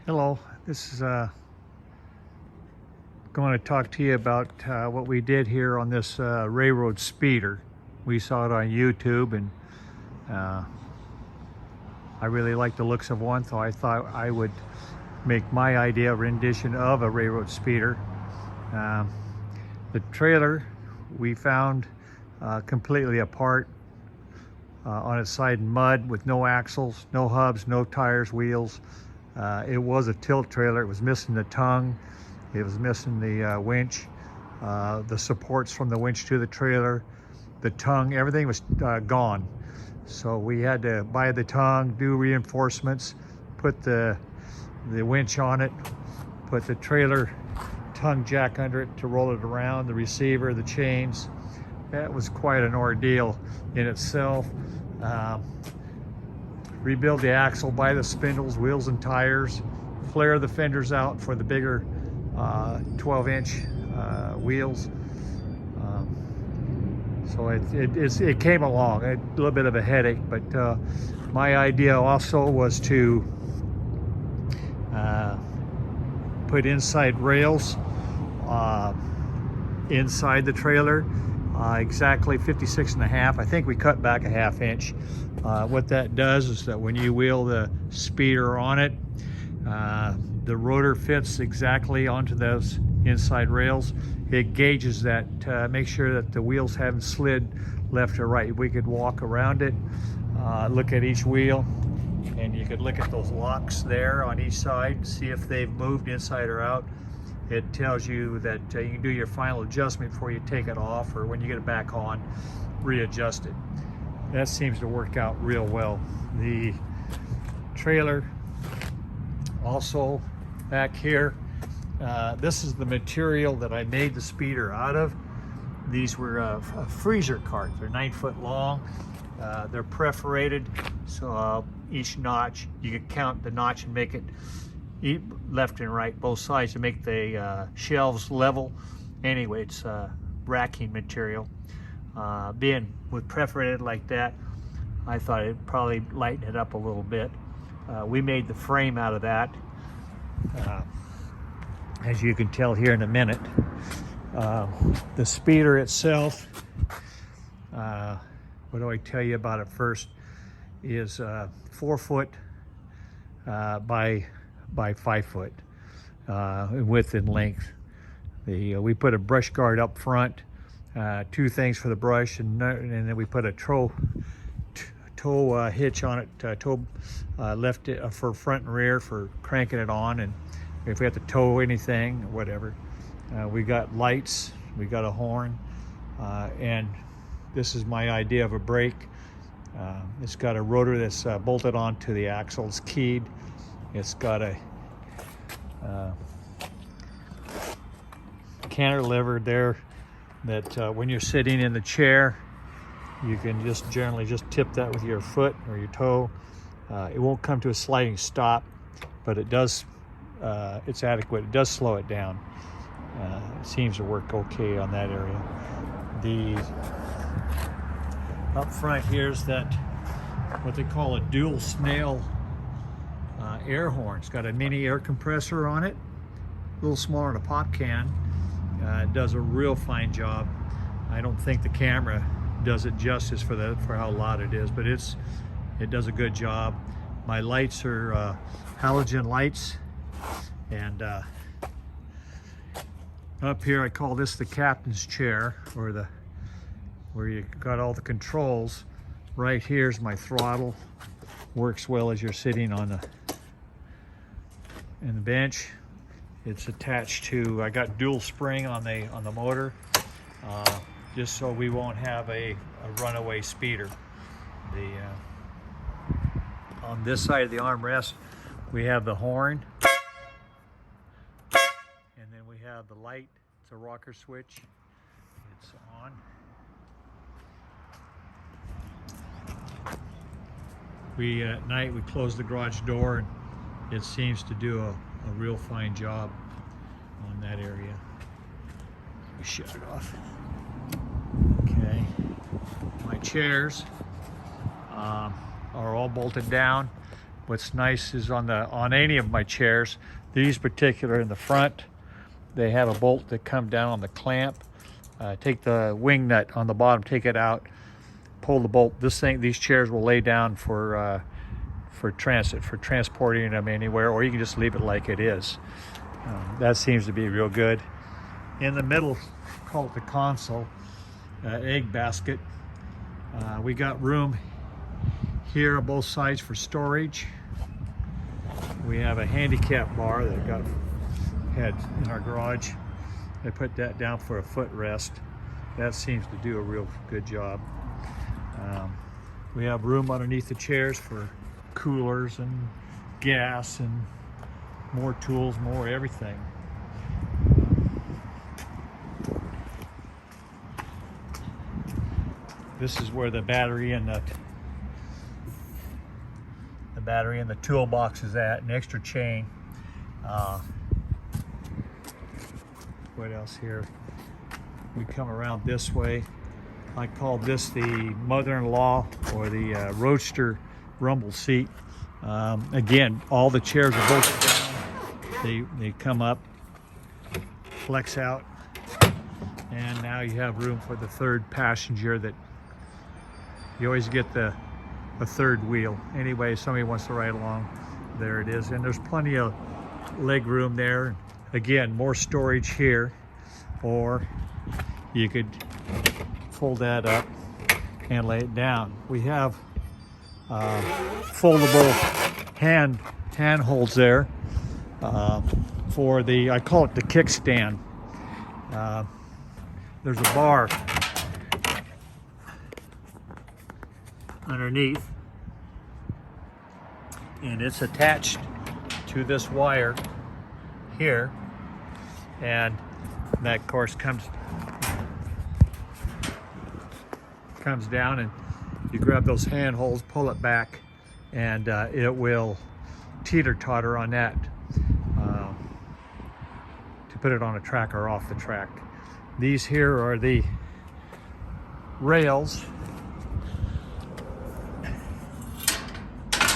Hello, this is going to talk to you about what we did here on this railroad speeder. We saw it on YouTube, and I really like the looks of one, so I thought I would make my idea a rendition of a railroad speeder. The trailer we found completely apart on its side in mud with no axles, no hubs, no tires, wheels. It was a tilt trailer. It was missing the tongue. It was missing the winch, the supports from the winch to the trailer, the tongue, everything was gone. So we had to buy the tongue, do reinforcements, put the winch on it, put the trailer tongue jack under it to roll it around, the receiver, the chains. That was quite an ordeal in itself. Rebuild the axle, buy the spindles, wheels and tires, flare the fenders out for the bigger 12-inch wheels. So it came along, a little bit of a headache, but my idea also was to put inside rails inside the trailer, exactly 56.5. I think we cut back a ½ inch. What that does is that when you wheel the speeder on it, the rotor fits exactly onto those inside rails. It gauges that to make sure that the wheels haven't slid left or right. We could walk around it, look at each wheel, and you could look at those locks there on each side, see if they've moved inside or out. It tells you that you can do your final adjustment before you take it off, or when you get it back on, readjust it. That seems to work out real well. The trailer also back here, this is the material that I made the speeder out of. These were freezer cards. They're 9 foot long. They're perforated, so each notch, you can count the notch and make it left and right, both sides, to make the shelves level. Anyway, it's racking material. Being with perforated like that, I thought it'd probably lighten it up a little bit. We made the frame out of that, as you can tell here in a minute. The speeder itself, what do I tell you about it first, is 4 foot by 5 foot in width and length. We put a brush guard up front, 2 things for the brush, and then we put a tow hitch on it, left it for front and rear for cranking it on, and if we have to tow anything or whatever. We got lights, we got a horn, and this is my idea of a brake. It's got a rotor that's bolted onto the axle. It's keyed. It's got a cantilever there that when you're sitting in the chair, you can just generally just tip that with your foot or your toe. It won't come to a sliding stop, but it does, it's adequate. It does slow it down. It seems to work okay on that area. The up front here's that, what they call a dual snail air horn. It's got a mini air compressor on it, a little smaller than a pop can. It does a real fine job. I don't think the camera does it justice for how loud it is, but it does a good job. My lights are halogen lights, and up here I call this the captain's chair, or where you got all the controls. Right here's my throttle. Works well as you're sitting on in the bench. It's attached to, I got dual spring on the motor, just so we won't have a runaway speeder. On this side of the armrest, we have the horn, and then we have the light. It's a rocker switch. It's on. At night we close the garage door, and it seems to do a real fine job on that area. We shut it off. Okay. My chairs are all bolted down. What's nice is on any of my chairs, these particular in the front, they have a bolt that comes down on the clamp. Take the wing nut on the bottom, take it out, pull the bolt. These chairs will lay down for transit, for transporting them anywhere, or you can just leave it like it is. That seems to be real good. In the middle, call it the console, egg basket. We got room here on both sides for storage. We have a handicap bar that had in our garage. I put that down for a footrest. That seems to do a real good job. We have room underneath the chairs for coolers and gas and more tools, more everything. This is where the battery and the toolbox is at, an extra chain. What else here? We come around this way. I call this the mother-in-law or the roadster rumble seat. Again, all the chairs are bolted down. They come up, flex out, and now you have room for the third passenger. That you always get a third wheel. Anyway, somebody wants to ride along, there it is. And there's plenty of leg room there. Again, more storage here, or you could fold that up and lay it down. We have foldable hand holds there for the, I call it the kickstand. There's a bar underneath, and it's attached to this wire here, and that of course comes down, and you grab those handholds, pull it back, and it will teeter-totter on that to put it on a track or off the track. These here are the rails.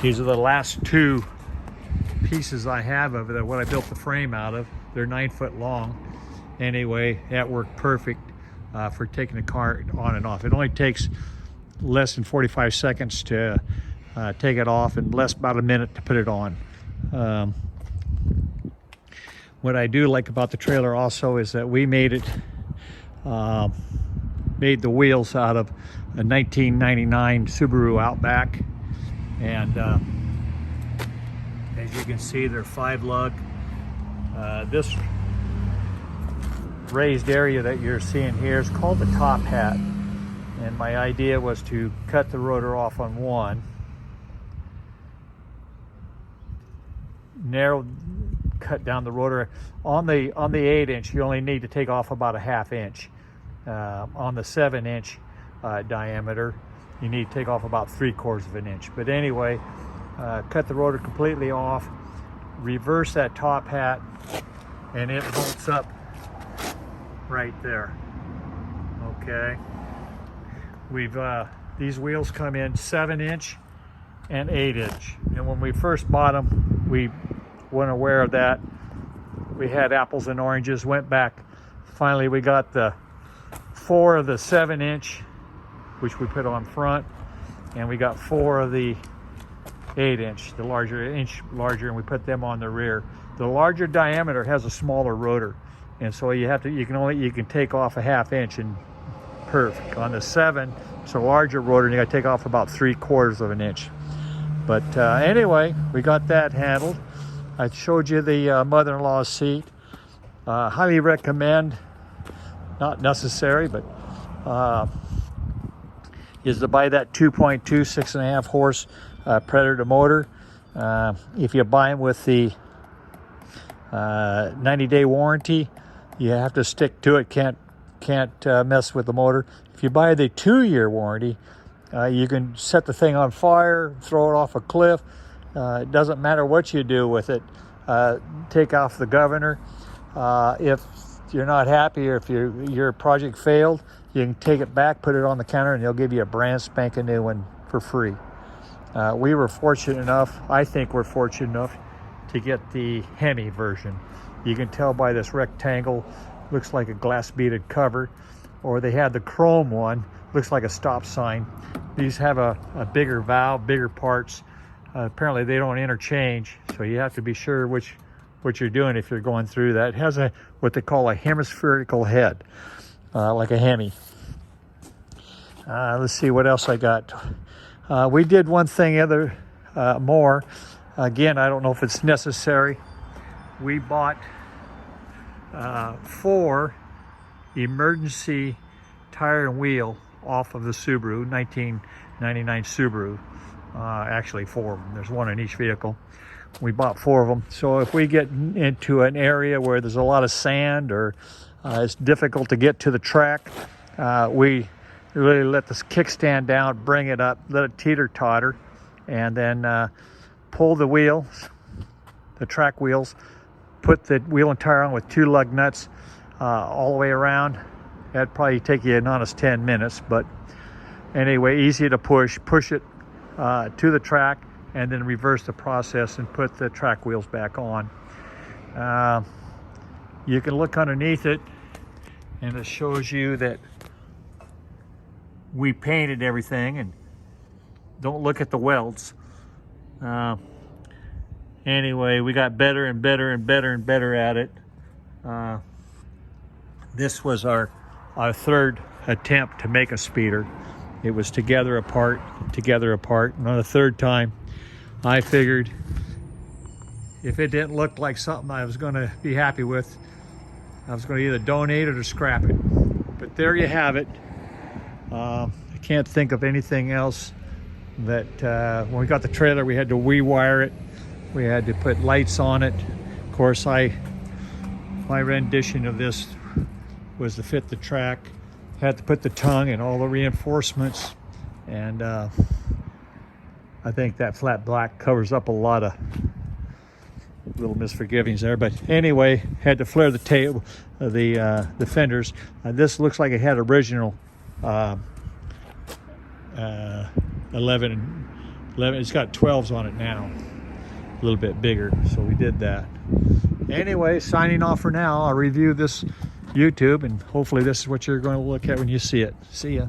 These are the last two pieces I have of it, what I built the frame out of. They're 9 foot long. Anyway, that worked perfect for taking the car on and off. It only takes less than 45 seconds to take it off, and about a minute to put it on. What I do like about the trailer also is that we made the wheels out of a 1999 Subaru Outback, and as you can see, they're 5-lug. This raised area that you're seeing here is called the top hat, and my idea was to cut the rotor off on one, cut down the rotor. On the 8-inch, you only need to take off about a 1/2 inch. On the 7-inch diameter, you need to take off about 3/4 of an inch. But anyway, cut the rotor completely off, reverse that top hat, and it bolts up right there. Okay, these wheels come in 7-inch and 8-inch, and when we first bought them, we weren't aware of that. We had apples and oranges, went back. Finally, we got the 4 of the 7-inch, which we put on front, and we got 4 of the 8-inch, the inch larger, and we put them on the rear. The larger diameter has a smaller rotor, and so you can take off a 1/2 inch and perfect. On the 7, it's a larger rotor, and you got to take off about 3/4 of an inch. But anyway, we got that handled. I showed you the mother-in-law's seat. Highly recommend, not necessary, but is to buy that 2.2 6.5 horse Predator motor. If you buy them with the 90-day warranty, you have to stick to it. Can't mess with the motor. If you buy the 2-year warranty, you can set the thing on fire, throw it off a cliff. It doesn't matter what you do with it. Take off the governor. If you're not happy, or if your project failed, you can take it back, put it on the counter, and they'll give you a brand spanking new one for free. We were fortunate enough, I think we're fortunate enough, to get the Hemi version. You can tell by this rectangle, looks like a glass beaded cover, or they had the chrome one, looks like a stop sign. These have a bigger valve, bigger parts. Apparently they don't interchange, so you have to be sure what you're doing if you're going through that. It has what they call a hemispherical head, like a Hemi. Let's see what else I got. We did one thing more. Again, I don't know if it's necessary. We bought 4 emergency tire and wheel off of the Subaru, 1999 Subaru. Actually 4 of them. There's one in each vehicle. We bought 4 of them. So if we get into an area where there's a lot of sand or it's difficult to get to the track, we really let this kickstand down, bring it up, let it teeter-totter, and then pull the wheels, the track wheels, put the wheel and tire on with 2 lug nuts all the way around. That'd probably take you an honest 10 minutes, but anyway, easy to push it to the track, and then reverse the process and put the track wheels back on. You can look underneath it, and it shows you that we painted everything, and don't look at the welds. Anyway, we got better and better and better and better at it. This was our 3rd attempt to make a speeder. It was together apart. And on the 3rd time, I figured if it didn't look like something I was going to be happy with, I was going to either donate it or scrap it. But there you have it. I can't think of anything else. That when we got the trailer, we had to rewire it. We had to put lights on it. Of course, my rendition of this was to fit the track. Had to put the tongue and all the reinforcements, and I think that flat black covers up a lot of little misforgivings there. But anyway, had to flare the tail, the fenders. This looks like it had original 11. It's got 12s on it now, a little bit bigger, so we did that. Anyway, signing off for now. I'll review this YouTube, and hopefully this is what you're going to look at when you see it. See ya.